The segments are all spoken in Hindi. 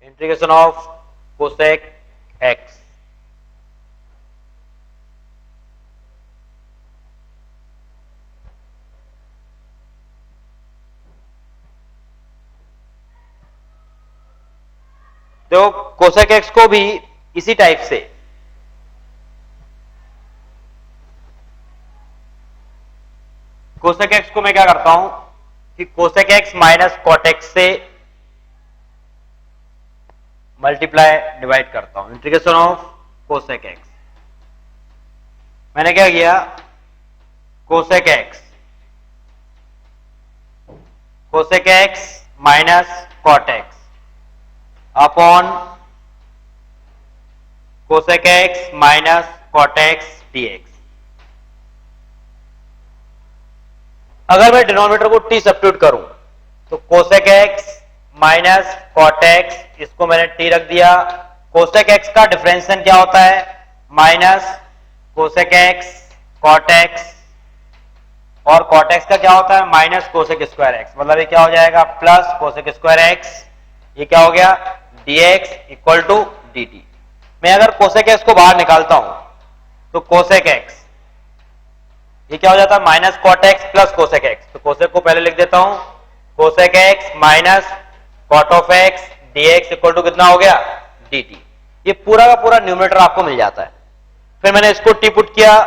Integration of cosec x. देखो कोसेक एक्स को भी इसी टाइप से कोसेक एक्स को मैं क्या करता हूं कि cosec x minus cot x से मल्टीप्लाई डिवाइड करता हूं। इंटीग्रेशन ऑफ कोसेक एक्स, मैंने क्या किया, cosec x minus cot x upon cosec x minus cot x dx. अगर मैं डिनोमिनेटर को टी सब्स्टिट्यूट करूं तो cosec x minus cot x, इसको मैंने टी रख दिया। कोसेक एक्स का डिफरेंशिएशन क्या होता है, minus cosec x cot x, और कॉट एक्स का क्या होता है, माइनस कोसेक स्क्वायर एक्स। मतलब ये क्या हो जाएगा, प्लस कोसेक स्क्वायर एक्स, ये क्या हो गया, dx इक्वल टू dt। मैं अगर कोसेक एक्स को बाहर निकालता हूं तो कोसेक एक्स ये क्या हो जाता है, minus cot x plus cosec x. तो कोसेक को पहले लिख देता हूं, cosec x minus cot of x dx equal to कितना हो गया, dt। ये पूरा का पूरा न्यूमरेटर आपको मिल जाता है। फिर मैंने इसको टी पुट किया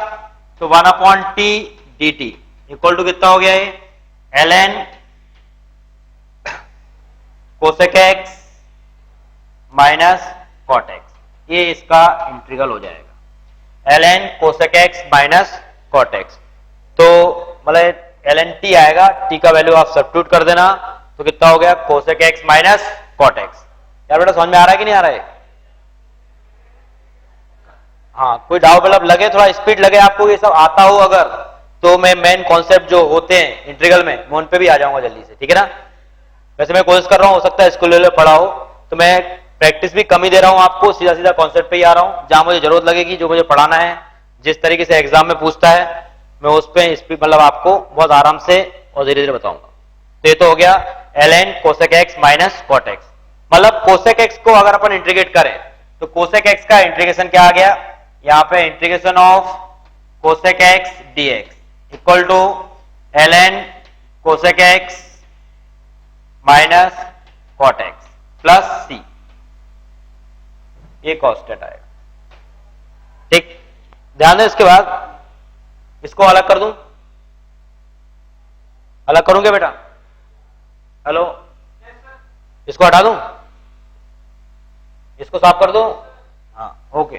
तो 1 upon t dt equal to कितना हो गया, ये ln cosec x minus cot x, ये इसका इंटीग्रल हो जाएगा, ln cosec x minus cot x. तो मतलब ln t आएगा, t का वैल्यू आप सब्स्टिट्यूट कर देना तो कितना हो गया, cosec x minus cot x. यार बेटा समझ में आ रहा है कि नहीं आ रहा है? हाँ, कोई डाउट मतलब लगे, थोड़ा स्पीड लगे आपको, ये सब आता हो अगर, तो मैं मेन कॉन्सेप्ट जो होते हैं इंटीग्रल में मैं उन पे भी आ जाऊंगा जल्दी से, ठीक है ना। वैसे मैं कोशिश कर रहा हूं, हो सकता है स्कूल लेवल पढ़ा हो तो मैं प्रैक्टिस भी कम ही दे रहा हूं आपको, सीधा सीधा कॉन्सेप्ट पे ही आ रहा हूं। जहां मुझे जरूरत लगेगी, जो मुझे पढ़ाना है, जिस तरीके से एग्जाम में पूछता है, मैं उस पर स्पीड मतलब आपको बहुत आराम से और धीरे धीरे बताऊंगा। तो ये तो हो गया ln cosec x minus cot x. मतलब कोसेक एक्स को अगर अपन इंटीग्रेट करें तो कोसेक एक्स का इंटीग्रेशन क्या आ गया, यहां पे integration of cosec x dx equal to ln cosec x minus cot x plus c, ये कांस्टेंट आएगा। ठीक, ध्यान दें। इसके बाद इसको अलग कर दूं, अलग करूंगे बेटा, हेलो, इसको हटा दूं, इसको साफ कर दूं, हाँ ओके।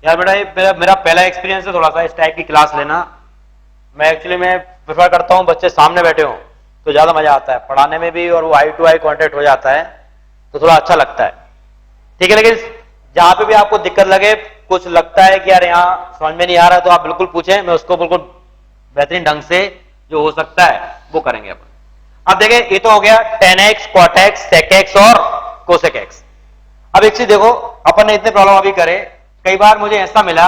यार बेटा ये मेरा पहला एक्सपीरियंस है थोड़ा सा इस टाइप की क्लास लेना। मैं एक्चुअली मैं प्रेफर करता हूं बच्चे सामने बैठे हों तो ज्यादा मजा आता है पढ़ाने में भी, और वो आई टू आई कांटेक्ट हो जाता है तो थोड़ा अच्छा लगता है, ठीक है। लेकिन जहां पे भी आपको दिक्कत लगे, कुछ लगता है कि यार यहाँ समझ में नहीं आ रहा है, तो आप बिल्कुल पूछें, मैं उसको बिल्कुल बेहतरीन ढंग से जो हो सकता है वो करेंगे अपन। अब देखें, ये तो हो गया tan x, cot x, sec x और cosec x। अब एक चीज देखो, अपन ने इतने प्रॉब्लम अभी करे, कई बार मुझे ऐसा मिला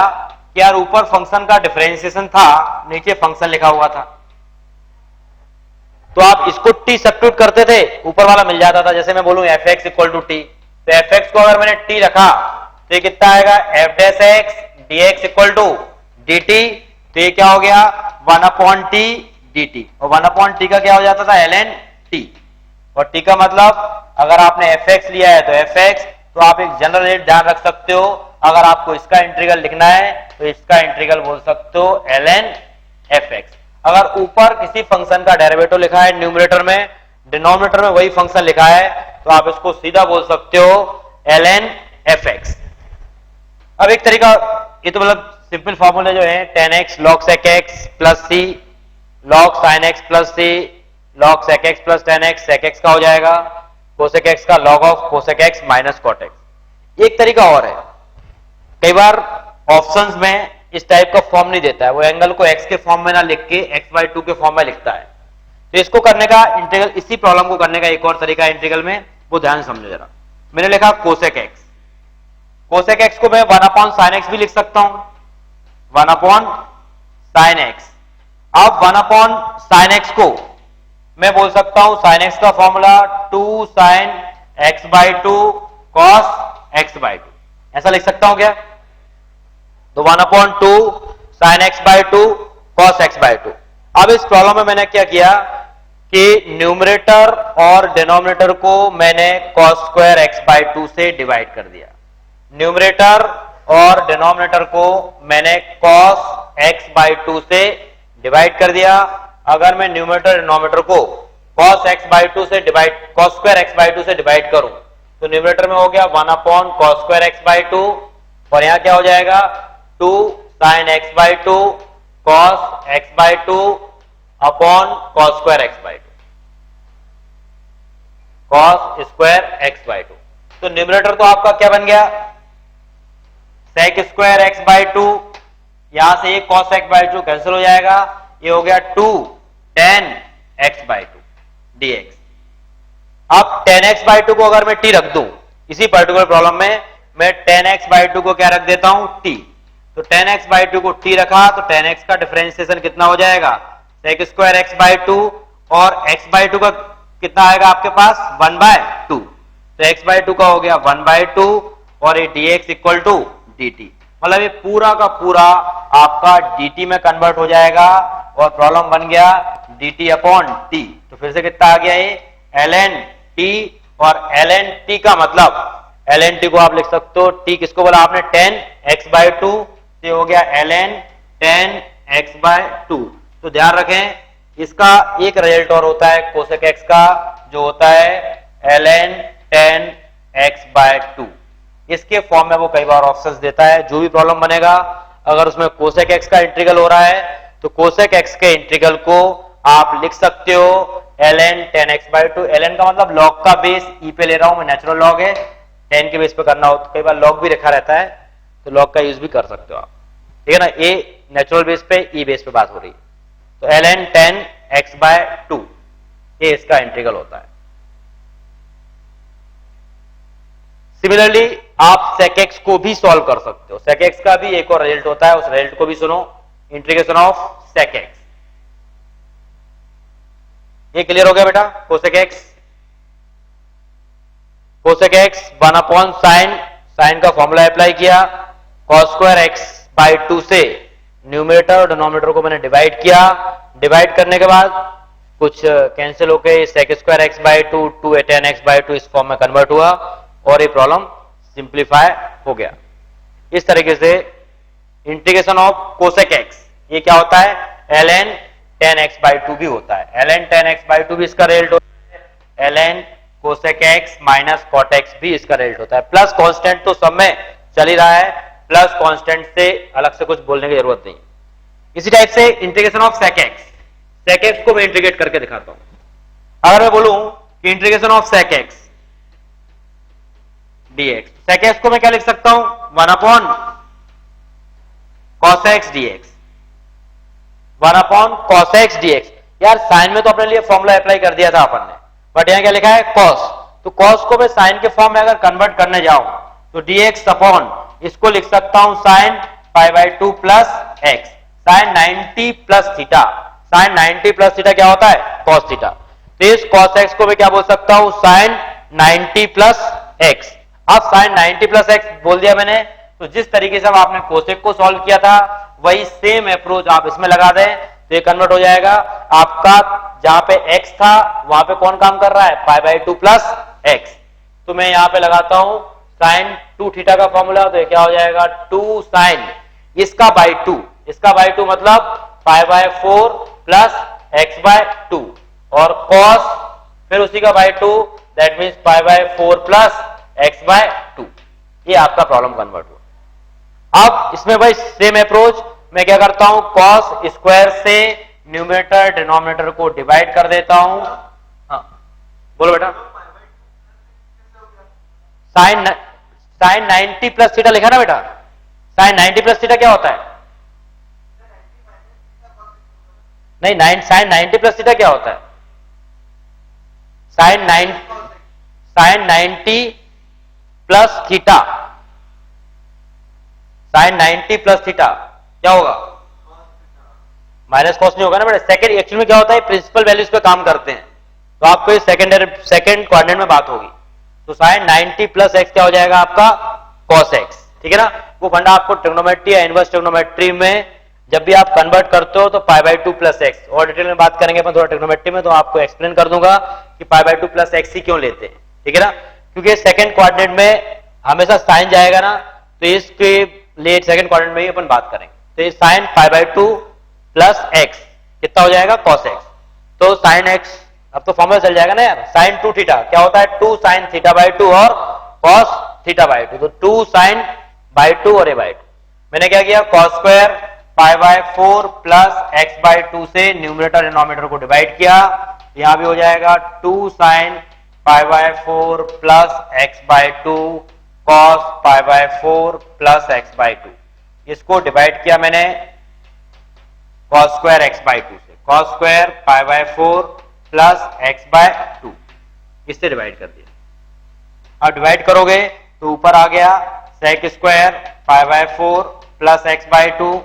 कि यार ऊपर फंक्शन का डिफरेंशिएशन था, नीचे फंक्शन लिखा हुआ था, तो आप इसको t सब्स्टिट्यूट करते थे, ऊपर वाला मिल जाता था। जैसे मैं बोलूं fx इक्वल टू टी, तो fx को अगर मैंने t रखा तो ये कितना आएगा, f dash x dx equal to dt। तो ये क्या हो गया, 1 अपॉन टी dt, और 1 अपॉन टी का क्या हो जाता था, ln t। और t का मतलब अगर आपने fx लिया है तो fx, तो आप एक जनरल रेट ध्यान रख सकते हो, अगर आपको इसका इंटीग्रल लिखना है तो इसका इंटीग्रल बोल सकते हो ln fx। अगर ऊपर किसी फंक्शन का डेरिवेटिव लिखा है न्यूमरेटर में, डिनोमिनेटर में वही फंक्शन लिखा है, तो आप इसको सीधा बोल सकते हो ln fx। अब एक तरीका, ये तो मतलब सिंपल फॉर्मूले जो है, tan x log sec x plus c log sin x plus c log sec x plus tan x, sec x का हो जाएगा cosec x का log of cosec x minus cot x। एक तरीका और है, कई बार ऑप्शंस में इस टाइप का फॉर्म नहीं देता है, वो एंगल को x के फॉर्म में ना लिख के x/2 के फॉर्म में लिखता है। तो इसको करने का इंटीग्रल, इसी प्रॉब्लम को करने का एक और तरीका इंटीग्रल में, वो ध्यान से समझो जरा। मैंने लिखा cosec x, कोसेक एक्स को मैं 1 अपॉन साइन एक्स भी लिख सकता हूं, 1 अपॉन साइन एक्स। अब 1 अपॉन साइन एक्स को मैं बोल सकता हूं, साइन एक्स का formula 2 sine x/2 cos x by two, ऐसा लिख सकता हूं क्या? तो 1/2 sine x by two cos x by two. अब इस प्रॉब्लम में मैंने क्या किया कि न्यूमरेटर और डिनोमिनेटर को मैंने cos square x by two से डिवाइड कर दिया। न्यूमरेटर और डिनोमिनेटर को मैंने कॉस एक्स बाई टू से डिवाइड कर दिया। अगर मैं न्यूमरेटर डिनोमिनेटर को कॉस एक्स बाई टू से divide, cos square x by two से डिवाइड करूं तो न्यूमरेटर में हो गया 1/cos square x by two और यहां क्या हो जाएगा 2 sine x by two cos x by two upon cos square x by two, cos square x by two. तो न्यूमरेटर तो आपका क्या बन गया sec square x by two, यहां से ये cos x by two cancel हो जाएगा, ये हो गया 2 tan x by two dx। अब tan x बाई टू को अगर मैं t रख दूं इसी पर्टिकुलर प्रॉब्लम में, मैं tan x बाई टू को क्या रख देता हूं t, तो tan x बाई टू को t रखा तो tan x का डिफरेंशिएशन कितना हो जाएगा sec square x by two और x बाई टू का कितना आएगा आपके पास 1/2, तो x बाई टू का हो गया 1/2 और ये dx इक्वल टू dt, मतलब ये पूरा का पूरा आपका dt में कन्वर्ट हो जाएगा और प्रॉब्लम बन गया dt अपॉन t। तो फिर से कितना आ गया ये ln t, और ln t का मतलब ln t को आप लिख सकते हो, t किसको बोला आपने tan x बाई टू, ये हो गया ln tan x by two. तो ध्यान रखें इसका एक रिजल्ट और होता है कोसेक x का जो होता है ln tan x by to, इसके फॉर्म में वो कई बार ऑप्शंस देता है। जो भी प्रॉब्लम बनेगा अगर उसमें कोसेक x का इंटीग्रल हो रहा है तो कोसेक x के इंटीग्रल को आप लिख सकते हो ln tan x by to. ln का मतलब लॉग का बेस e पे ले रहा हूं मैं, नेचुरल लॉग है, tan के बेस पे करना हो तो कई बार लॉग भी लिखा रहता है तो लॉग का यूज भी कर सकते हो आप, ठीक है ना। ए नेचुरल बेस पे e बेस पे बात हो रही है, तो ln tan x by to ये इसका इंटीग्रल होता है। सिमिलरली आप sec x को भी सॉल्व कर सकते हो, sec x का भी एक और रिजल्ट होता है, उस रिजल्ट को भी सुनो, इंटीग्रेशन ऑफ sec x। ये क्लियर हो गया बेटा cosec x, cosec x 1/sin, sine का फॉर्मूला अप्लाई किया, cos square x by two से न्यूमरेटर और डिनोमिनेटर को मैंने डिवाइड किया, डिवाइड करने के बाद कुछ कैंसिल होके sec square x by to 2 tan x by to इस फॉर्म में कन्वर्ट हुआ और ये प्रॉब्लम सिंप्लीफाई हो गया। इस तरीके से इंटीग्रेशन ऑफ कोसेक x ये क्या होता है ln tan x by two भी होता है, ln tan x by two भी इसका रिजल्ट होता है, ln cosec x minus cot x भी इसका रिजल्ट होता है। प्लस कांस्टेंट तो सब में चल ही रहा है, प्लस कांस्टेंट से अलग से कुछ बोलने की जरूरत नहीं। इसी टाइप से इंटीग्रेशन ऑफ sec x को मैं इंटीग्रेट करके दिखाता हूं। अगर मैं बोलूं कि integration of sec x dx, sec x को मैं क्या लिख सकता हूं 1/cos x dx, 1/cos x dx। यार साइन में तो अपने लिए फॉर्मूला अप्लाई कर दिया था अपन ने, बट यहां क्या लिखा है cos, तो cos को मैं साइन के फॉर्म में अगर कन्वर्ट करने जाऊं तो dx अपॉन इसको लिख सकता हूं sin π/2 plus x, sin 90 plus theta, sin 90 plus theta क्या होता है cos थीटा, तो इस cos x को मैं क्या बोल सकता हूं sin 90 प्लस x। अब sin 90 प्लस x बोल दिया मैंने, तो जिस तरीके से आपने कोसेक को सॉल्व किया था वही सेम अप्रोच आप इसमें लगा दें तो ये कन्वर्ट हो जाएगा आपका, जहां पे x था वहां पे कौन काम कर रहा है π/2 प्लस x, तो मैं यहां पे लगाता हूं sin 2 थीटा का फॉर्मूला, तो ये क्या हो जाएगा 2 sin इसका बाई 2, इसका बाई 2 मतलब π/4 प्लस x/2 और cos फिर उसी का by 2 that means π/4 plus x/2। ये आपका प्रॉब्लम कन्वर्ट हुआ। अब इसमें भाई सेम अप्रोच मैं क्या करता हूं cos स्क्वायर से न्यूमरेटर डिनोमिनेटर को डिवाइड कर देता हूं। हाँ बोलो बेटा, साइन 90 प्लस थीटा लिखा ना बेटा, साइन 90 प्लस थीटा क्या होता है, नहीं साइन 90 प्लस थीटा क्या होता है, sine 90 plus theta, sine 90 plus theta क्या होगा माइनस कॉस नहीं होगा ना बेटा। सेकंड एक्चुअल में क्या होता है प्रिंसिपल वैल्यूज पे काम करते हैं, तो आपको सेकंड क्वाड्रेंट में बात होगी, तो साइन 90 प्लस एक्स क्या हो जाएगा आपका कॉस एक्स, ठीक है ना। वो फंडा आपको ट्रिग्नोमेट्री या इनवर्स ट्रिग्नोमेट्री में जब भी आप कन्वर्ट करते हो तो पाई बाई 2 प्लस एक्स, और डिटेल में बात करेंगे अपन थोड़ा ट्रिग्नोमेट्री में, तो आपको एक्सप्लेन कर दूंगा कि पाई बाई 2 प्लस एक्स ही क्यों लेते हैं, ठीक है ना। क्योंकि सेकंड क्वाड्रेंट में हमेशा साइन जाएगा ना, तो इसके लिए सेकंड क्वाड्रेंट में ही अपन बात करेंगे। तो ये sine pi by 2 plus x कितना हो जाएगा कॉस एक्स, तो साइन एक्स अब तो फॉर्मूला चल जाएगा ना यार, साइन 2 थीटा क्या होता है 2 साइन थीटा बाई 2 और कॉस थीटा बाई 2, तो 2 साइन बाई 2 और ए बाई 2। मैंने क्या किया cos square pi by 4 plus x by 2 से न्यूमरेटर डिनोमिनेटर को डिवाइड किया, यहां भी हो जाएगा 2 sine pi by 4 plus x by 2 cos pi by 4 plus x by 2, इसको डिवाइड किया मैंने कॉस स्क्वायर एक्स बाई 2 से, cos square pi by 4 plus x by 2, इससे डिवाइड कर दिया। अब डिवाइड करोगे तो ऊपर आ गया sec square pi by 4 plus x by 2,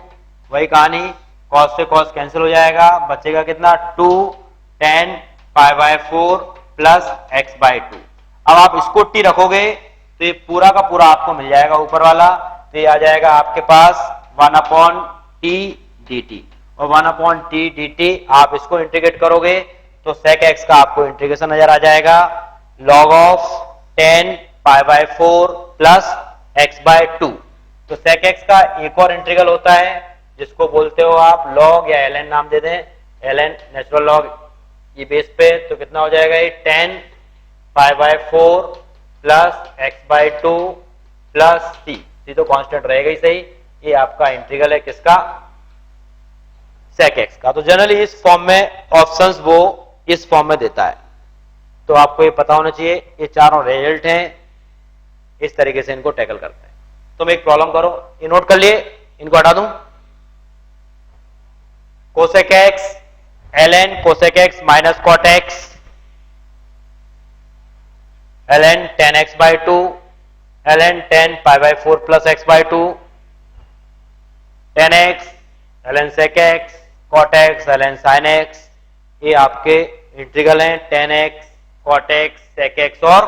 वही कहानी कॉस से कॉस कैंसिल हो जाएगा, बचेगा कितना 2 tan pi by 4 plus x by 2। अब आप इसको टी रखोगे तो ये पूरा का पूरा आपको मिल जाएगा ऊपर वाला, तो ये आ जाएगा आपके पास 1/t dt, और 1/t dt आप इसको इंटीग्रेट करोगे तो sec x का आपको इंटीग्रेशन नजर आ जाएगा log of 10 pi by 4 plus x by 2। तो sec x का एक और इंटीग्रल होता है जिसको बोलते हो आप log या ln नाम दे दें, ln नेचुरल लॉग ये बेस पे, तो कितना हो जाएगा ये 10 pi by 4 plus x by 2 plus c तो कांस्टेंट रहेगा ही सही, ये आपका इंटीग्रल है किसका sec x का। तो जनरली इस फॉर्म में ऑप्शंस वो इस फॉर्म में देता है, तो आपको ये पता होना चाहिए ये चारों रिजल्ट हैं, इस तरीके से इनको टैकल करते हैं। तुम एक प्रॉब्लम करो, ये नोट कर लिए, इनको हटा दूं, cosec x ln cosec x minus cot x ln tan x by 2 ln tan pi by 4 plus x by 2 tan x ln sec x cot x ln sin x, ये आपके इंटीग्रल हैं tan x cot x sec x और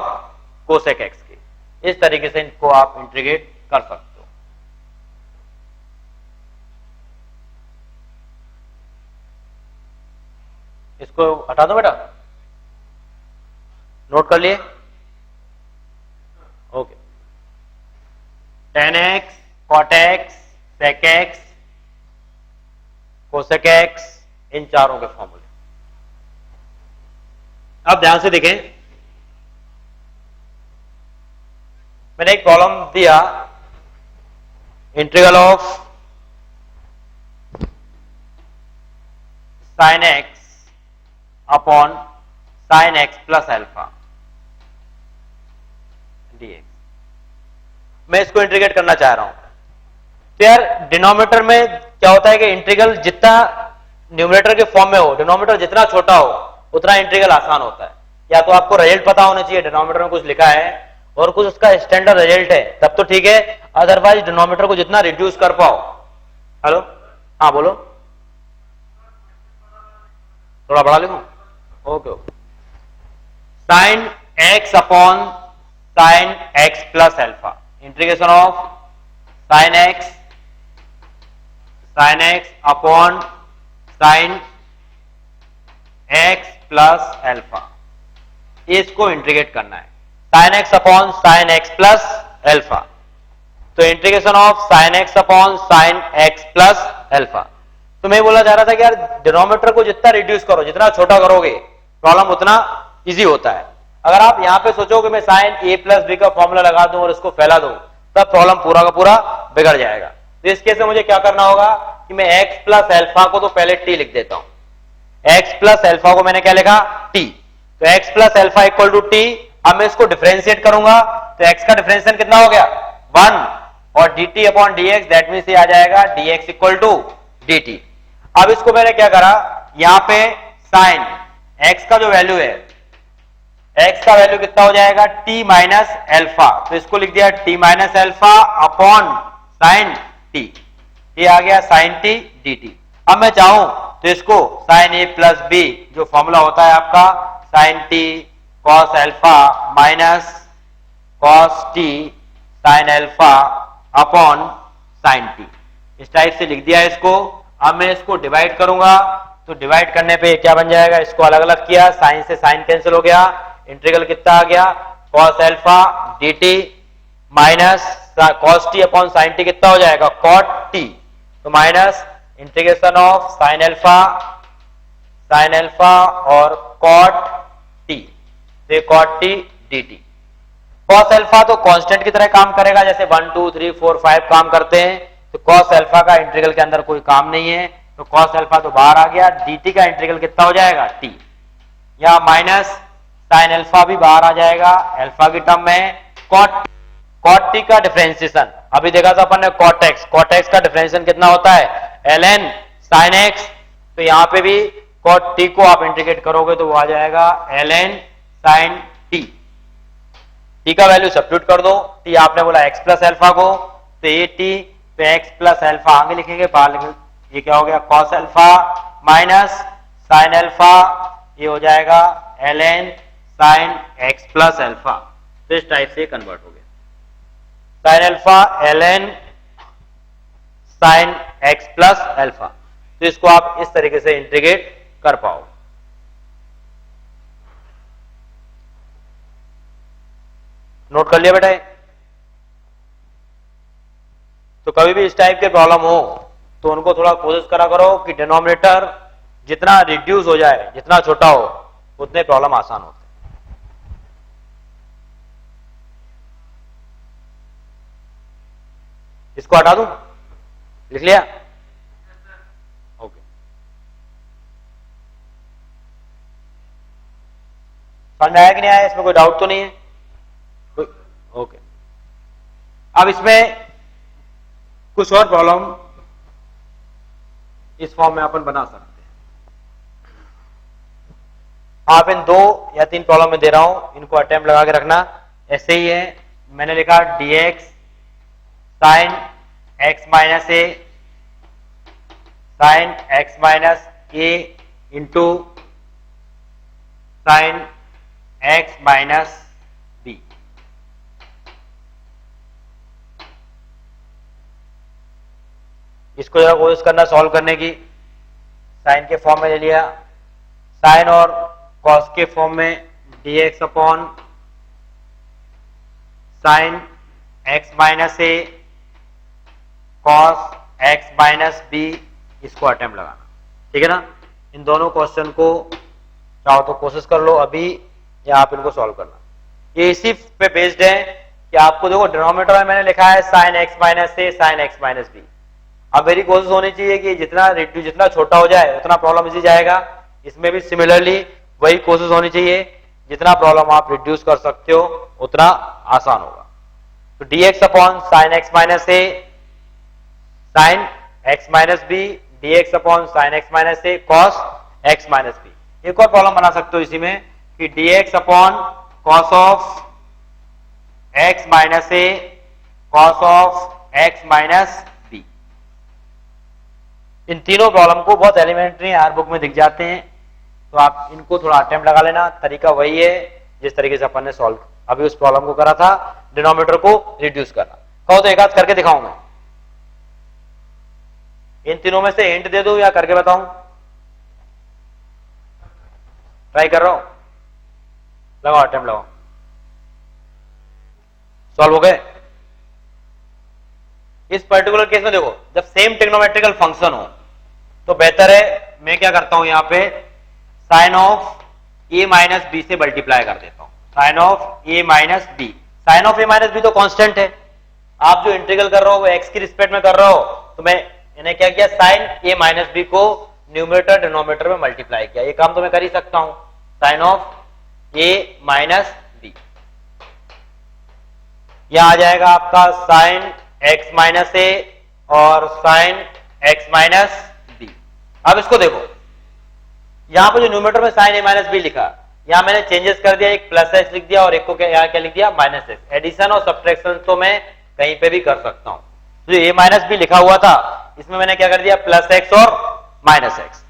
cosec x के। इस तरीके से इनको आप इंटीग्रेट कर सकते हो। इसको हटा दो बेटा, नोट कर लिए, okay. tan x cot x sec x cosec x, इन चारों के फॉर्मूले। अब ध्यान से देखें, मैंने एक प्रॉब्लम दिया integral of sin x upon sin x plus alpha dx, मैं इसको इंटीग्रेट करना चाह रहा हूं। तो यार डिनोमिनेटर में क्या होता है कि इंटीग्रल जितना न्यूमरेटर के फॉर्म में हो, डिनोमिनेटर जितना छोटा हो उतना इंटीग्रल आसान होता है। या तो आपको रिजल्ट पता होना चाहिए, डिनोमिनेटर में कुछ लिखा है और कुछ उसका स्टैंडर्ड रिजल्ट है, तब तो ठीक है, अदरवाइज डिनोमिनेटर को जितना रिड्यूस कर पाओ। हेलो, हाँ बोलो, थोड़ा बड़ा लिखूं, okay okay. Sine x upon sine x plus alpha, integration of sine x upon sine x plus alpha, इसको इंटीग्रेट करना है। Sine x upon sine x plus alpha, तो integration of sine x upon sine x plus alpha. तो मैं बोला जा रहा था कि यार डिनोमिनेटर को जितना रिड्यूस करो, जितना छोटा करोगे प्रॉब्लम उतना इजी होता है। अगर आप यहां पे सोचो कि मैं साइन ए प्लस बी का फॉर्मूला लगा दूं और इसको फैला दूं, तब प्रॉब्लम पूरा का पूरा बिगड़ जाएगा। तो इस केस में मुझे क्या करना होगा कि मैं x प्लस अल्फा को तो पहले t लिख देता हूं, x प्लस अल्फा को मैंने क्या लिखा t, तो x plus alpha equal to t। अब मैं इसको डिफरेंशिएट करूंगा तो x का डिफरेंशिएशन कितना हो गया 1 और dt upon dx, that means ये आ जाएगा dx इक्वल टू dt। अब इसको मैंने क्या करा, यहां पे साइन x का जो वैल्यू है, x का वैल्यू कितना हो जाएगा t माइनस अल्फा, तो इसको लिख दिया t minus alpha upon sign t, ये आ गया साइन t dt। अब मैं चाहूं तो इसको साइन a प्लस बी, जो फॉर्मूला होता है आपका sine t cos alpha minus cos t sine alpha upon sine t. इस टाइप से लिख दिया इसको। अब मैं इसको डिवाइड करूंगा तो डिवाइड करने पे क्या बन जाएगा, इसको अलग अलग किया, साइन से साइन कैंसिल हो गया, इंटीग्रल कितना आ गया cos alpha d t minus cos t upon sine t कितना हो जाएगा कॉट टी, तो minus integration of sine alpha और कॉट टी, तो cot t d t. Cos alpha तो कांस्टेंट की तरह काम करेगा, जैसे 1 2 3 4 5 काम करते हैं, तो कॉस अल्फा का इंटीग्रल के अंदर कोई काम नहीं है, तो कॉस अल्फा तो बाहर आ गया, dt का इंटीग्रल कितना हो जाएगा t, या माइनस साइन अल्फा भी बाहर आ जाएगा अल्फा की टर्म में, कॉट टी का डिफरेंशिएशन अभी देखा था अपन ने कॉट एक्स का डिफरेंशिएशन कितना होता है ln sin x, तो यहां पे भी कॉट टी को आप इंटीग्रेट करोगे तो वो आ जाएगा ln sin t। टी का वैल्यू सब्स्टिट्यूट कर दो, टी आपने बोला x प्लस अल्फा को, तो ये टी पे x प्लस अल्फा आगे लिखेंगे, बाहर लिखेंगे, ये क्या हो गया cos alpha minus sin alpha, ये हो जाएगा ln sin x plus alpha, तो इस टाइप से कन्वर्ट हो गया sin alpha ln sin x plus alpha, तो इसको आप इस तरीके से इंटीग्रेट कर पाओ। नोट कर लिया बेटा। तो कभी भी इस टाइप के प्रॉब्लम हो तो उनको थोड़ा कोशिश करा करो कि डिनोमिनेटर जितना रिड्यूस हो जाए, जितना छोटा हो, उतने प्रॉब्लम आसान होते हैं। इसको हटा दूं, लिख लिया, ओके। समझ में आया कि नहीं आया, इसमें कोई डाउट तो नहीं है, ओके। अब इसमें कुछ और प्रॉब्लम इस फॉर्म में अपन बना सकते हैं। आप इन 2 या 3 प्रॉब्लम में दे रहा हूं, इनको अटेम्प्ट लगा के रखना। ऐसे ही है, मैंने लिखा dx sine x minus A sine x minus A into sine x minus B. इसको जरा कोशिश करना सॉल्व करने की। साइन के फॉर्म में ले लिया, साइन और कॉस के फॉर्म में dx upon sine x minus A cos x minus B, इसको अटेम्प्ट लगाना, ठीक है ना। इन दोनों क्वेश्चन को चाहो तो कोशिश कर लो अभी, या आप इनको सॉल्व करना। ये इसी पे बेस्ड है कि आपको देखो डिनोमिनेटर में मैंने लिखा है sign x minus A sine x minus B. अब मेरी कोशिश होनी चाहिए कि जितना छोटा हो जाए उतना प्रॉब्लम इजी जाएगा। इसमें भी सिमिलरली वही कोशिश होनी चाहिए, जितना प्रॉब्लम आप रिड्यूस कर सकते हो उतना आसान होगा। तो dx upon sine x minus A sine x minus B, dx upon sine x minus A cos x minus B. एक और प्रॉब्लम बना सकते हो इसी में कि dx upon cos of x minus A cos of x minus B. इन तीनों प्रॉब्लम को बहुत एलिमेंट्री हर बुक में दिख जाते हैं, तो आप इनको थोड़ा अटेम्प्ट लगा लेना। तरीका वही है जिस तरीके से अपन ने सॉल्व अभी उस प्रॉब्लम को करा था, डिनोमिनेटर को रिड्यूस करना। कहो तो एक आध करके दिखाऊं मैं, इन तीनों में से हिंट दे दूं या करके बताऊं? ट्राई कर रहा हूं, लगाओ अटेम्प्ट लगाओ। सॉल्व हो गए? इस पर्टिकुलर केस में देखो, जब सेम ट्रिग्नोमेट्रिकल फंक्शन हो तो बेहतर है मैं क्या करता हूं, यहां पे sine of a minus B से मल्टीप्लाई कर देता हूं। Sine of a minus b, sine of a minus b तो कांस्टेंट है। आप जो इंटीग्रल कर रहे हो वो एक्स की रिस्पेक्ट में कर रहे हो, तो मैं इन्हें क्या किया, साइन ए माइनस बी को न्यूमरेटर डिनोमिनेटर में मल्टीप्लाई किया। ये काम तो मैं कर ही सकता हूं, sine of a minus b. यहां आ जाएगा आपका साइन एक्स माइनस ए और साइन एक्स माइनस बी। अब इसको देखो, यहां पर जो न्यूमरेटर में साइन ए माइनस बी लिखा, यहां मैंने चेंजेस कर दिया, एक प्लस एक्स लिख दिया और एक को क्या लिख दिया, माइनस एक्स। एडिशन और सब्ट्रैक्शन तो मैं कहीं पे भी कर सकता हूं। तो ए माइनस बी लिखा हुआ था, इसमें मैंने क्या कर दिया, प्लस एक्स और माइनस एक्स।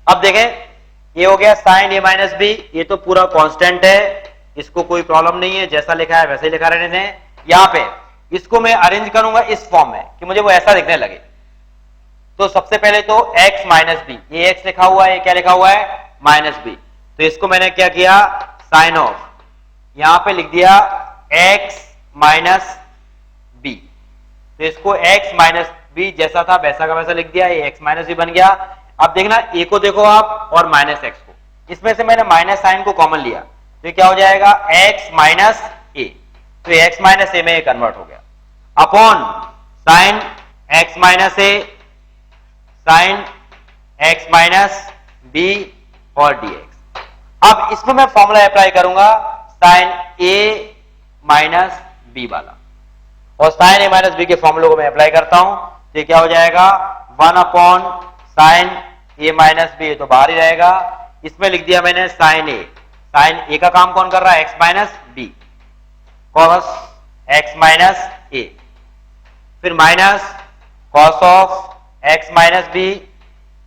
अब देखें, ये हो गया साइन ए माइनस बी, ये तो पूरा कांस्टेंट है, इसको कोई प्रॉब्लम नहीं है, जैसा लिखा है वैसे ही लिखा रहने दें। यहां पे इसको मैं अरेंज करूंगा इस फॉर्म में कि मुझे वो ऐसा दिखने लगे। तो सबसे पहले तो x माइनस बी, ये x लिखा हुआ है, ये क्या लिखा हुआ है माइनस बी, तो इसको मैंने क्या किया साइन ऑफ, यहां पे लिख दिया x माइनस बी, तो इसको x माइनस बी जैसा था वैसा का वैसा लिख दिया, ये x माइनस बी बन गया। अब देखना a को देखो आप और माइनस x को, इसमें से मैंने माइनस साइन को कॉमन लिया, तो ये क्या हो जाएगा x माइनस ए, तो ये x माइनस ए में ये कन्वर्ट हो गया upon sine x minus A sine x minus B और dx। अब इसमें मैं फॉर्मूला अप्लाई करूंगा साइन a माइनस बी वाला, और साइन a माइनस बी के फॉर्मूले को मैं अप्लाई करता हूं, तो ये क्या हो जाएगा 1 upon sine a minus b, तो बाहर ही रहेगा। इसमें लिख दिया मैंने साइन a का काम कौन कर रहा है x minus B, cos x minus A, फिर minus cos of x minus B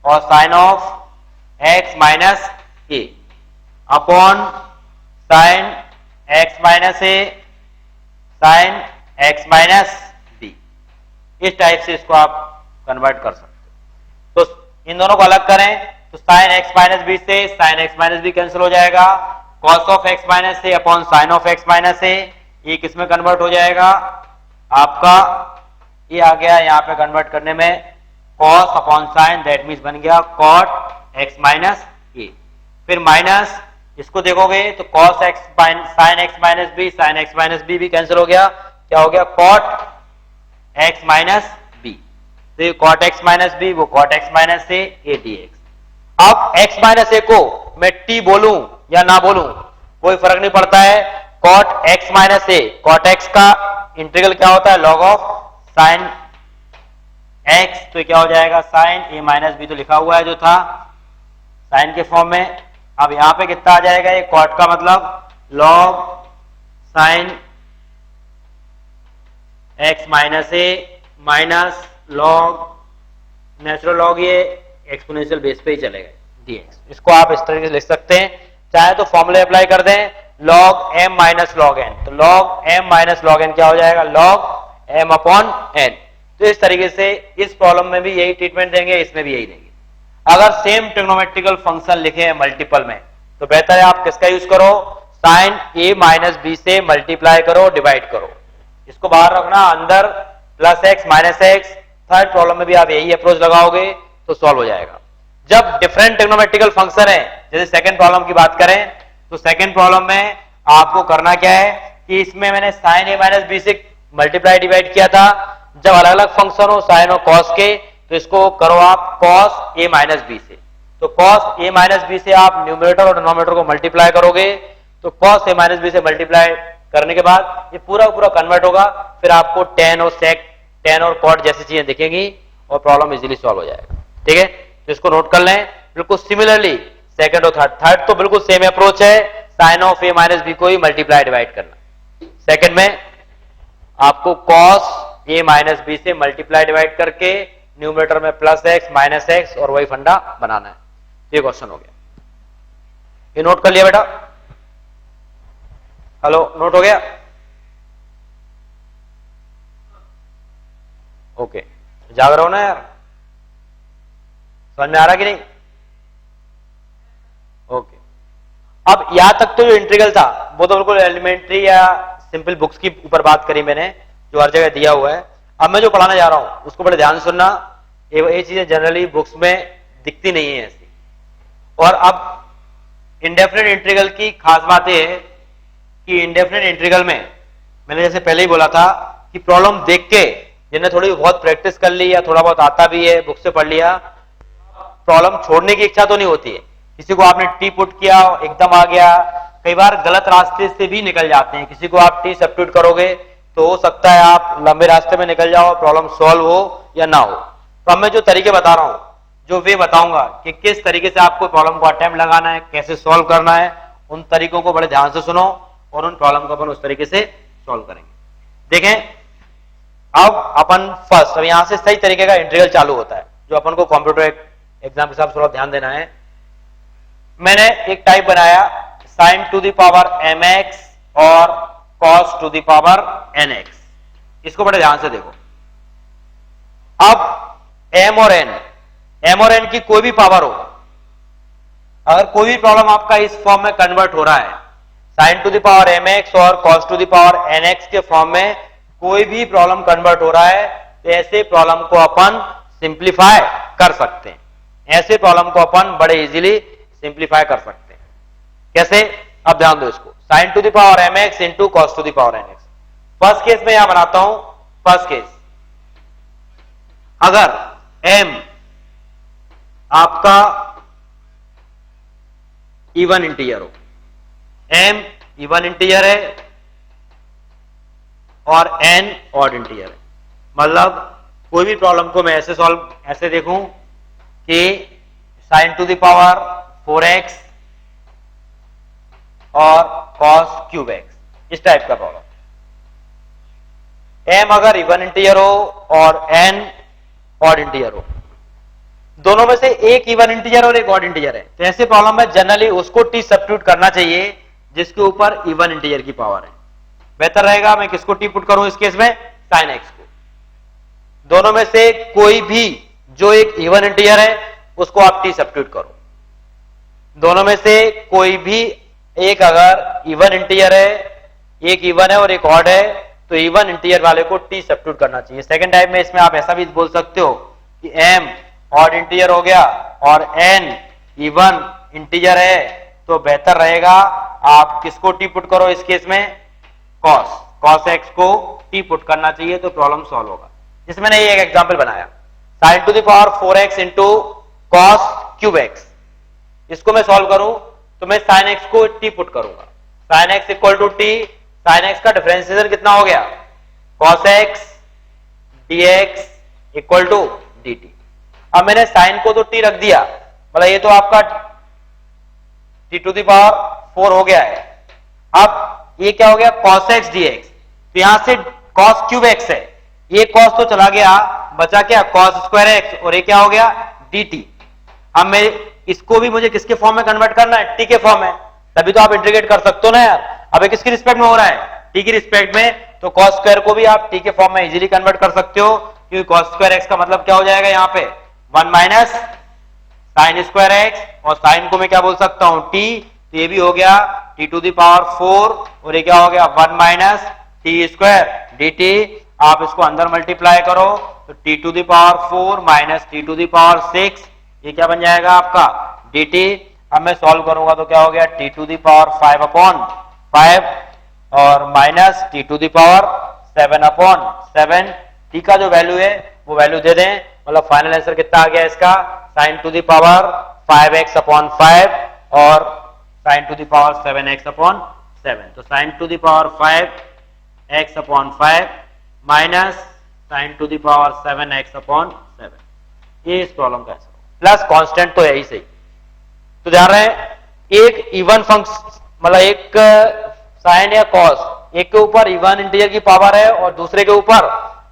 और sine of x minus A upon sine x minus A sine x minus B. इस टाइप से इसको आप कन्वर्ट कर सकते हो। तो इन दोनों को अलग करें तो साइन x माइनस बी से sine x minus B cancel हो जाएगा, cos of x minus A upon sine of x minus A, ये किस में कन्वर्ट हो जाएगा आपका, ये आ गया यहाँ पे कन्वर्ट करने में cos upon sine, that means बन गया कॉट x माइनस ए। फिर माइनस इसको देखोगे तो cos x sine x minus b, sine x minus b भी कैंसिल हो गया, क्या हो गया कॉट x माइनस बी, तो ये कॉट x माइनस बी वो कॉट x माइनस ए dx। अब x माइनस ए को मैं t बोलूं या ना बोलूं कोई फर्क नहीं पड़ता है, कॉट x माइनस ए, कॉट x का इंटीग्रल क्या होता है लॉग ऑफ साइन x, तो क्या हो जाएगा साइन a माइनस बी, तो लिखा हुआ है जो था साइन के फॉर्म में। अब यहां पे कितना आ जाएगा, ये कॉट का मतलब लॉग साइन x माइनस ए माइनस लॉग नेचुरल लॉग, ये एक्सपोनेंशियल बेस पे ही चलेगा dx। इसको आप इस तरीके से लिख सकते हैं, चाहे तो फॉर्मूले अप्लाई कर दें log m minus log n, तो log m minus log n क्या हो जाएगा लॉग m अपॉन n। तो इस तरीके से इस प्रॉब्लम में भी यही ट्रीटमेंट देंगे, इसमें भी यही देंगे। अगर सेम ट्रिग्नोमेट्रिकल फंक्शन लिखे हैं मल्टीपल में तो बेहतर है आप किसका यूज करो, साइन a माइनस बी से मल्टीप्लाई करो डिवाइड करो, इसको बाहर रखना, अंदर plus x minus x. Third problem में भी आप यही अप्रोच लगाओगे तो सॉल्व हो जाएगा। जब डिफरेंट ट्रिग्नोमेट्रिकल फंक्शन है, जैसे सेकंड प्रॉब्लम की बात करें तो सेकंड प्रॉब्लम में आपको करना क्या है कि इसमें मैंने साइन a माइनस बी से मल्टीप्लाई डिवाइड किया था। जब अलग अलग फंक्शन हो साइन और कॉस के तो इसको करो आप कॉस a माइनस बी से, तो कॉस a माइनस बी से आप न्यूमरेटर और डिनोमिनेटर को मल्टीप्लाई करोगे, तो कॉस a माइनस बी से मल्टीप्लाई करने के बाद ये पूरा पूरा कन्वर्ट होगा, फिर आपको टेन और सेक टेन और कॉट जैसी चीजें दिखेंगी और प्रॉब्लम इजीली सॉल्व हो जाएगा। ठीक है, तो इसको नोट कर लें। बिल्कुल सिमिलरली सेकंड और थर्ड तो बिल्कुल सेम अप्रोच है, sine of a minus b को ही मल्टीप्लाई डिवाइड करना। सेकंड में आपको कॉस a माइनस बी से मल्टीप्लाई डिवाइड करके न्यूमरेटर में प्लस एक्स माइनस एक्स और वही फंडा बनाना है। ये क्वेश्चन हो गया, ये नोट कर लिया बेटा, हेलो नोट हो गया, ओके जाग रहा हो ना यार, समझ में आ रहा कि नहीं, ओके। अब यहां तक तो जो इंटीग्रल था वो तो बिल्कुल एलिमेंट्री या सिंपल बुक्स की ऊपर बात करी मैंने, जो हर जगह दिया हुआ है। अब मैं जो पढ़ाने जा रहा हूं उसको बड़े ध्यान से सुनना, ये चीजें जनरली बुक्स में दिखती नहीं है ऐसी। और अब इंडेफिनिट इंटीग्रल की खास बात यह है कि इंडेफिनिट इंटीग्रल में मैंने जैसे पहले ही बोला था कि प्रॉब्लम देख के जिन्हें थोड़ी बहुत प्रैक्टिस कर ली या थोड़ा बहुत आता भी है बुक से पढ़ लिया, प्रॉब्लम छोड़ने की इच्छा तो नहीं होती है। किसी को आपने टी पुट किया एकदम आ गया, कई बार गलत रास्ते से भी निकल जाते हैं। किसी को आप टी सब्स्टिट्यूट करोगे तो हो सकता है आप लंबे रास्ते में निकल जाओ, प्रॉब्लम सॉल्व हो या ना हो। तो अब मैं जो तरीके बता रहा हूं, जो वे बताऊंगा कि किस तरीके से आपको प्रॉब्लम को अटेम्प्ट लगाना है, कैसे सॉल्व करना है, उन तरीकों को बड़े ध्यान से सुनो और उन प्रॉब्लम को अपन उस तरीके से सॉल्व करेंगे। देखें अब अपन फर्स्ट, अब यहां से सही तरीके का इंटीग्रल चालू होता है जो अपन को कंप्यूटर एग्जाम के साथ थोड़ा ध्यान देना है। मैंने एक टाइप बनाया sine to the power mx और cos to the power nx। इसको बड़े ध्यान से देखो। अब m और n की कोई भी पावर हो, अगर कोई भी प्रॉब्लम आपका इस फॉर्म में कन्वर्ट हो रहा है, sine to the power mx और cos to the power nx के फॉर्म में कोई भी प्रॉब्लम कन्वर्ट हो रहा है, तो ऐसे प्रॉब्लम को अपन सिंप्लीफाई कर सकते हैं। ऐसे प्रॉब्लम को अपन बड़े इजीली सिंप्लीफाई कर सकते हैं। कैसे? अब ध्यान दो इसको। Sine to the power mx into cos to the power nx। First case में यहां बनाता हूं। फर्स्ट केस, अगर m आपका इवन इंटीजर हो, m इवन इंटीजर है और n ऑड इंटीजर है, मतलब कोई भी प्रॉब्लम को मैं ऐसे देखूं कि sign to the power 4x और cos क्यूब x, इस टाइप का प्रॉब्लम। m अगर इवन इंटीजर हो और n ऑड इंटीजर हो, दोनों में से एक इवन इंटीजर और एक ऑड इंटीजर है, तो ऐसे प्रॉब्लम में जनरली उसको t सब्स्टिट्यूट करना चाहिए जिसके ऊपर इवन इंटीजर की पावर है। बेहतर रहेगा मैं किसको t पुट करूं इस केस में? साइन x को। दोनों में से कोई भी जो एक इवन इंटीजर है उसको आप t सब्स्टिट्यूट करो। दोनों में से कोई भी एक अगर इवन इंटीजर है, एक इवन है और एक ऑड है, तो इवन इंटीजर वाले को t सब्स्टिट्यूट करना चाहिए। सेकंड टाइप में इसमें आप ऐसा भी बोल सकते हो कि m ऑड इंटीजर हो गया और n इवन इंटीजर है, तो बेहतर रहेगा आप किसको t पुट करो इस केस में? cos x को t पुट करना चाहिए, तो प्रॉब्लम सॉल्व होगा। इसमें मैंने एक एग्जांपल बनाया, sine to the power 4x into cos cube x। इसको मैं सॉल्व करूं तो मैं sin x को t पुट करूंगा। sin x equal to t, sin x का डिफरेंशिएशन कितना हो गया? cos x dx equal to dt। अब मैंने साइन को तो t रख दिया, मतलब ये तो आपका t टू द पावर 4 हो गया है। अब ये क्या हो गया? cos x dx, तो यहां से cos क्यूब x है, ये cos तो चला गया, बचा क्या? cos स्क्वायर x, और ये क्या हो गया? dt। अब मैं इसको भी मुझे किसके फॉर्म में कन्वर्ट करना है? t के फॉर्म में, तभी तो आप इंटीग्रेट कर सकते हो ना यार। अब ये किसकी रिस्पेक्ट में हो रहा है? t की रिस्पेक्ट में, तो cos स्क्वायर को भी आप t के फॉर्म में इजीली कन्वर्ट कर सकते हो, क्योंकि cos स्क्वायर x का मतलब क्या हो जाएगा यहाँ पे? 1 माइनस साइन स्क्वायर x, और साइन को मैं क्या बोल सकता हूं? t, तो ये भी हो गया t टू द पावर 4, और ये क्या हो गया? 1 माइनस t स्क्वायर dt। आप इसको अंदर मल्टीप्लाई करो तो t to the power 4 minus t to the power 6, ये क्या बन जाएगा आपका? dt। अब मैं सॉल्व करूंगा तो क्या हो गया? t to the power 5 upon 5 और minus t to the power 7 upon 7। t का जो वैल्यू है वो वैल्यू दे दें, मतलब फाइनल आंसर कितना आ गया इसका? Sign to the power 5x upon 5 और sign to the power 7x upon 7। तो sign to the power 5x upon 5 minus sign to the power 7x upon 7, ये इस प्रॉब्लम का आंसर। प्लस कांस्टेंट तो है ही सही। तो ध्यान रहे, एक इवन फंक्शन, मतलब एक साइन या कॉस, एक के ऊपर इवन इंटीजर की पावर है और दूसरे के ऊपर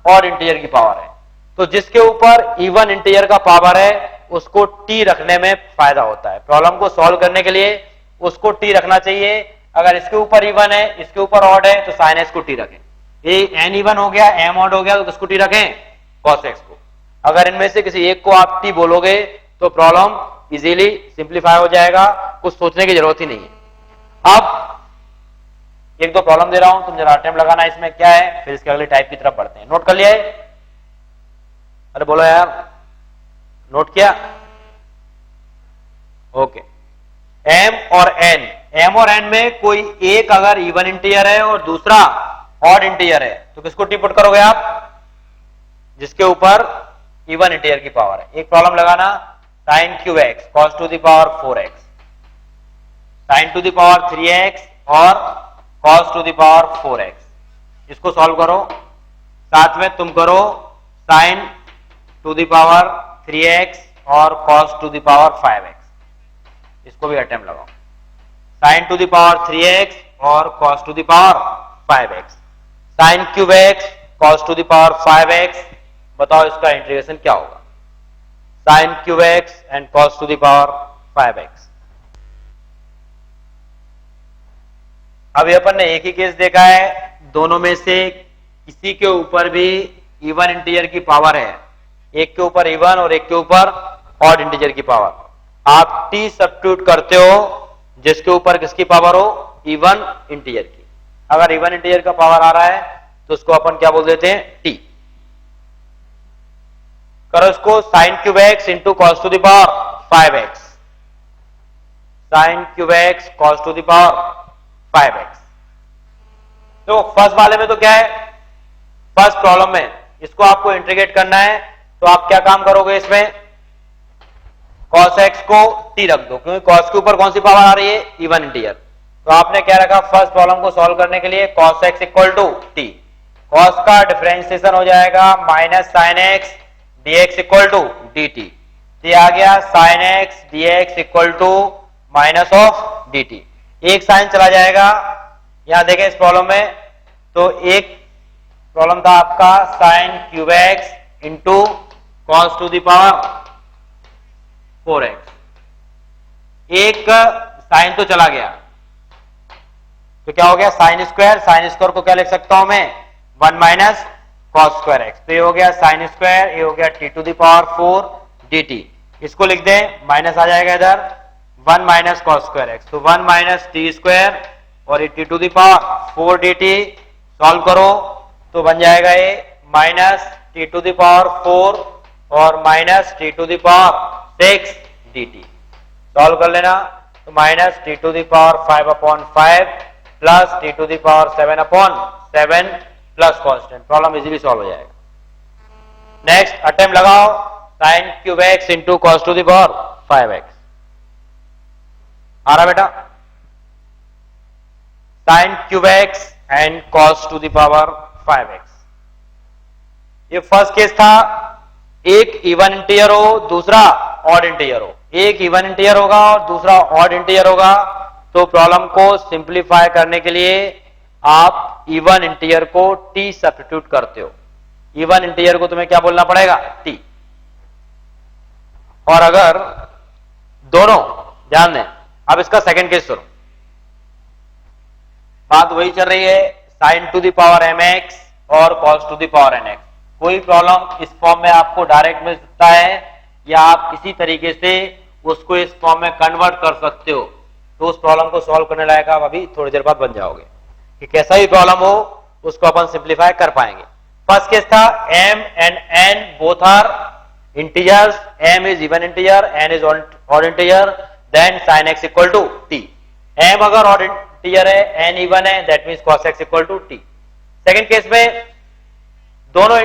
ऑड इंटीजर की पावर है। तो जिसके ऊपर इवन इंटीजर का पावर है उसको t रखने में फायदा होता है। प्रॉब्लम को सॉल्व करने के लिए उसको t रखना चाहिए। अगर इसके ऊपर इवन है, इसके ऊपर ऑड है, तो साइन x को t रखें। ये n इवन हो गया, m ऑड हो गया, तो किसको t रखें? cos x को। अगर इनमें से किसी एक को आप t बोलोगे तो प्रॉब्लम इजीली सिंप्लीफाई हो जाएगा, कुछ सोचने की जरूरत ही नहीं है। अब एक दो प्रॉब्लम दे रहा हूं, तुम जरा अटेम्प्ट लगाना इसमें क्या है, फिर इसके अगले टाइप की तरफ बढ़ते हैं। नोट कर लिया है? अरे बोलो यार, नोट किया? ओके। m और n में कोई एक अगर इवन इंटीजर है और दूसरा ऑड इंटीजर है, तो किसको t पुट करोगे आप? जिसके ऊपर इवन इंटीजर की पावर है। एक प्रॉब्लम लगाना, sine cube x cos to the power 4x, sine to the power 3x और cos to the power 4x। इसको सॉल्व करो, साथ में तुम करो sign to the power 3x और cos to the power 5x। इसको भी अटेम्प्ट लगाओ, sign to the power 3x और cos to the power 5x, sine cube x cos to the power 5x। बताओ इसका इंटीग्रेशन क्या होगा? Sine cube x and cos to the power 5x। अभी अपन ने एक ही केस देखा है, दोनों में से किसी के ऊपर भी इवन इंटीजर की पावर है, एक के ऊपर इवन और एक के ऊपर ऑड इंटीजर की पावर। आप टी सब्स्टिट्यूट करते हो जिसके ऊपर किसकी पावर हो, इवन इंटीजर की। अगर इवन इंटीजर का पावर आ रहा है तो उसको अपन क्या बोल देते हैं, टी। करो इसको sign cube x into cos to the power 5x, sine cube x cos to the power 5x। तो फर्स्ट वाले में तो क्या है, फर्स्ट प्रॉब्लम में इसको आपको इंटीग्रेट करना है, तो आप क्या काम करोगे, इसमें cos x को t रख दो, क्योंकि cos के ऊपर कौन सी पावर आ रही है, इवन इंटीजर। तो आपने क्या रखा, फर्स्ट प्रॉब्लम को सॉल्व करने के लिए cos x equal to t, cos का डिफरेंशिएशन हो जाएगा minus sine x dx equal to dt, ये आ गया sine x dx equal to minus of dt। एक साइन चला जाएगा, यहां देखें इस प्रॉब्लम में, तो एक प्रॉब्लम था आपका sign cube x into cos to the power 4x, एक साइन तो चला गया, तो क्या हो गया साइन स्क्वायर, साइन स्क्वायर को क्या लिख सकता हूं मैं, 1 माइनस कॉस स्क्वायर एक्स, तो ये हो गया साइन स्क्वायर, ये हो गया t to the power 4 dt। इसको लिख दें, माइनस आ जाएगा इधर 1 माइनस कॉस स्क्वायर एक्स, तो 1 माइनस टी स्क्वायर और ये t to the power 4 dt। Solve करो तो बन जाएगा ये minus t to the power 4 और minus t to the power 6 dt। Solve कर लेना, तो minus t to the power 5/5 plus t to the power 7/7 plus constant. Problem easily solve हो जाएगा। नेक्स्ट अटेम्प्ट लगाओ, sine cube x into cos to the power 5x। आ रहा बेटा, sine cube x and cos to the power 5x। ये फर्स्ट केस था, एक इवन इंटीजर हो दूसरा ऑड इंटीजर हो, एक इवन इंटीजर होगा और दूसरा ऑड इंटीजर होगा, तो प्रॉब्लम को सिंप्लीफाई करने के लिए आप इवन इंटीजर को t सब्स्टिट्यूट करते हो। इवन इंटीजर को तुम्हें क्या बोलना पड़ेगा, t। और अगर दोनों, ध्यान दें, अब इसका सेकंड केस सुनो, बात वही चल रही है, sine to the power mx और cos to the power nx। कोई प्रॉब्लम इस फॉर्म में आपको डायरेक्ट मिल सकता है, या आप किसी तरीके से उसको इस फॉर्म में कन्वर्ट कर सकते हो, तो उस प्रॉब्लम को सॉल्व करने लायक आप अभी थोड़ी देर बाद बन जाओगे कि कैसा ही प्रॉब्लम हो उसको अपन सिंप्लीफाई कर पाएंगे। फर्स्ट केस था m and n both are integers, m is even integer, n is odd integer, then sin x equal to t। m अगर ऑड इंटीजर है, n इवन है, that means cos x equal to t। Second case में दोनों,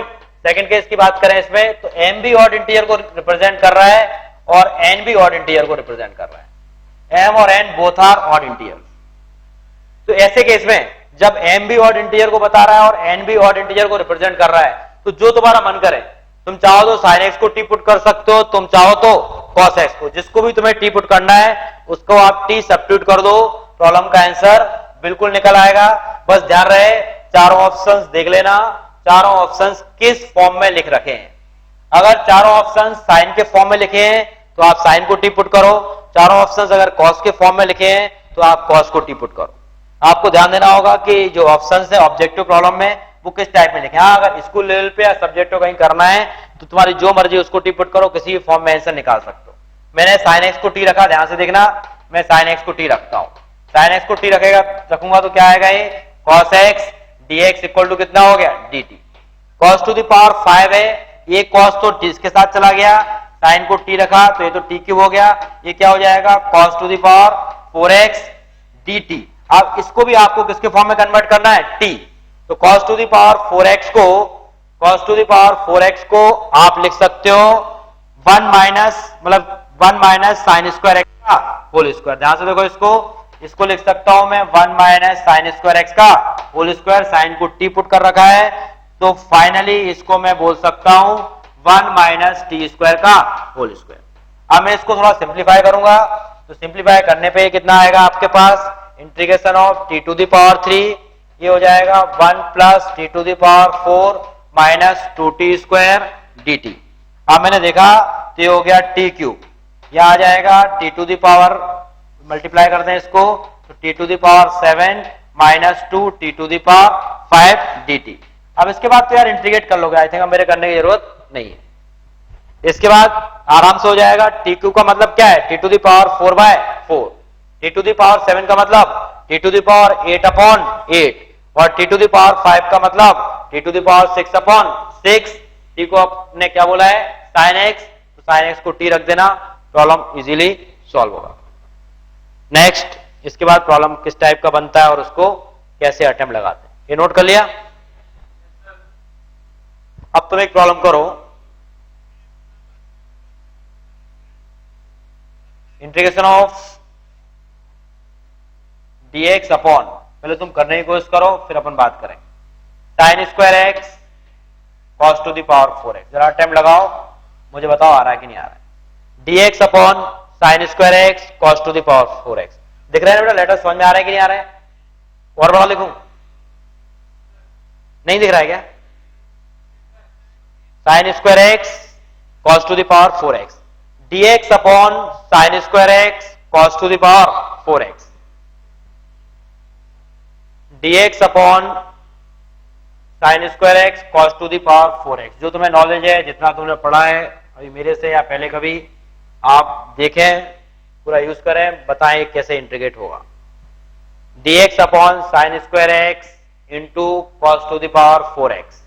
सेकंड केस की बात करें इसमें, तो m भी ऑड इंटीजर को रिप्रेजेंट कर रहा है और n भी ऑड इंटीजर को रिप्रेजेंट कर रहा है, m और n both are odd integer. तो ऐसे केस में जब m भी ऑड इंटीजर को बता रहा है और n भी ऑड इंटीजर को रिप्रेजेंट कर रहा है, तो जो तुम्हारा मन करे, तुम चाहो तो sin x को t पुट कर सकते हो, तुम चाहो तो cos x को, जिसको भी तुम्हें t पुट करना है उसको आप t सब्स्टिट्यूट कर दो, प्रॉब्लम का आंसर बिल्कुल निकल आएगा। बस ध्यान रहे, चारों ऑप्शंस देख लेना, चारों ऑप्शंस किस फॉर्म में लिख रखे हैं। अगर चारों ऑप्शंस साइन के फॉर्म में लिखे हैं तो आप साइन को टी पुट करो, चारों ऑप्शंस अगर कॉस के फॉर्म में लिखे हैं तो आप कॉस को टी पुट करो। आपको ध्यान देना होगा कि जो ऑप्शंस है ऑब्जेक्टिव प्रॉब्लम में वो किस टाइप में लिखे। हाँ, अगर स्कूल लेवल पे या सब्जेक्टिव कहीं करना है तो तुम्हारी जो मर्जी उसको टी पुट करो, किसी भी फॉर्म में आंसर निकाल सकते हो। मैंने साइन एक्स को टी रखा, ध्यान से देखना, मैं साइन एक्स को टी रखता हूं, साइन एक्स को टी रखूंगा तो क्या आएगा, ये cos x dx equal to कितना हो गया, dt। Cos to the power 5 है, ये कॉस तो इसके साथ चला गया, साइन को t रखा तो ये तो t क्यूब हो गया, ये क्या हो जाएगा cos to the power 4x dt। अब इसको भी आपको किसके फॉर्म में कन्वर्ट करना है, t। तो cos to the power 4x को, cos to the power 4x को आप लिख सकते हो 1 माइनस, मतलब 1 माइनस साइन स्क्वायर एक्स का होल स्क्वायर। ध्यान से देखो, इसको लिख सकता हूं मैं 1 माइनस साइन स्क्वायर एक्स का होल स्क्वायर, साइन को t पुट कर रखा है, तो फाइनली इसको मैं बोल सकता हूं 1 माइनस टी स्क्वायर का होल स्क्वायर। अब मैं इसको थोड़ा सिंप्लीफाई करूंगा, तो सिंप्लीफाई करने पे कितना आएगा आपके पास, integration of t to the power 3, ये हो जाएगा 1 plus t to the power 4 minus 2t square dt। अब मैंने देखा तो ये हो गया t क्यूब, यह आ जाएगा t to the power, multiply करते हैं इसको, तो t to the power 7 -2 t to the power 5 dt। अब इसके बाद तो यार इंटीग्रेट कर लोगे, आई थिंक अब मेरे करने की जरूरत नहीं है। इसके बाद आराम से हो जाएगा। टी क्यू का मतलब क्या है, t to the power 4/4। T to the power 7 का मतलब टी टू द पावर 8/8 और टी टू द पावर 5 का मतलब t to the power 6/6। T को आपने क्या बोला है, साइन एक्स, तो साइन एक्स को टी रख देना, प्रॉब्लम इजीली सॉल्व होगा। नेक्स्ट, इसके बाद प्रॉब्लम किस टाइप का बनता है और उसको कैसे अटेम्प्ट लगाते हैं, ये नोट कर लिया। अब तुम एक प्रॉब्लम करो, इंटीग्रेशन ऑफ dx अपॉन, पहले तुम करने की कोशिश करो फिर अपन बात करें, sine square x cos to the power 4x। जरा अटेम्प्ट लगाओ, मुझे बताओ आ रहा है कि नहीं आ रहा है। dx upon sine square x cos to the power 4x। दिख रहा है बेटा, लेटर समझ में आ रहा है कि नहीं आ रहा है? और बड़ा लिखूं? नहीं दिख रहा है क्या? Sine square x cos to the power 4x, dx upon sine square x cos to the power 4x, dx upon sine square x cos to the power 4x। जो तुम्हें नॉलेज है, जितना तुमने पढ़ा है अभी मेरे से या पहले कभी, आप देखें, पूरा यूज करें, बताएं कैसे इंटीग्रेट होगा। dx upon sine square x into cos to the power 4x,